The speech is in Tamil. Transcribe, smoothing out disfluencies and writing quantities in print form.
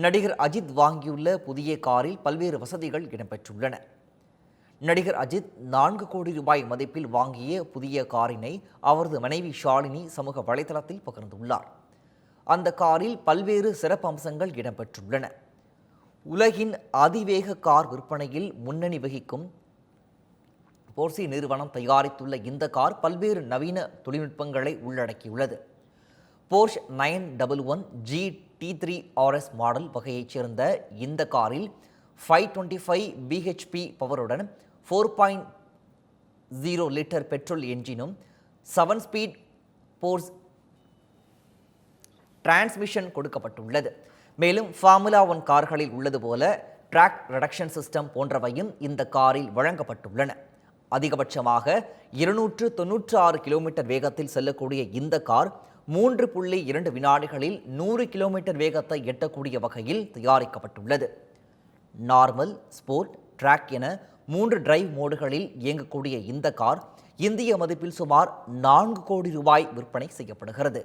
நடிகர் அஜித் வாங்கியுள்ள புதிய காரில் பல்வேறு வசதிகள் இடம்பெற்றுள்ளன. நடிகர் அஜித் 4 கோடி ரூபாய் மதிப்பில் வாங்கிய புதிய காரினை அவரது மனைவி ஷாலினி சமூக வலைதளத்தில் பகிர்ந்துள்ளார். அந்த காரில் பல்வேறு சிறப்பு அம்சங்கள் இடம்பெற்றுள்ளன. உலகின் அதிவேக கார் விற்பனையில் முன்னணி வகிக்கும் போர்ஷே நிறுவனம் தயாரித்துள்ள இந்த கார் பல்வேறு நவீன தொழில்நுட்பங்களை உள்ளடக்கியுள்ளது. போர்ஷ் 911 GT3 RS மாடல் வகையைச் சேர்ந்த இந்த காரில் 525 bhp பவருடன் 4.0 லிட்டர் பெட்ரோல் என்ஜினும் 7 ஸ்பீட் போர்ஸ் டிரான்ஸ்மிஷன் கொடுக்கப்பட்டுள்ளது. மேலும் ஃபார்முலா 1 கார்களில் உள்ளது போல ட்ராக் ரிடக்ஷன் சிஸ்டம் போன்றவையும் இந்த காரில் வழங்கப்பட்டுள்ளன. அதிகபட்சமாக 296 கிலோமீட்டர் வேகத்தில் செல்லக்கூடிய இந்த கார் 3.2 வினாடிகளில் 100 கிலோமீட்டர் வேகத்தை எட்டக்கூடிய வகையில் தயாரிக்கப்பட்டுள்ளது. நார்மல், ஸ்போர்ட், ட்ராக் என 3 டிரைவ் மோடுகளில் இயங்கக்கூடிய இந்த கார் இந்திய மதிப்பில் சுமார் 4 கோடி ரூபாய் விற்பனை செய்யப்படுகிறது.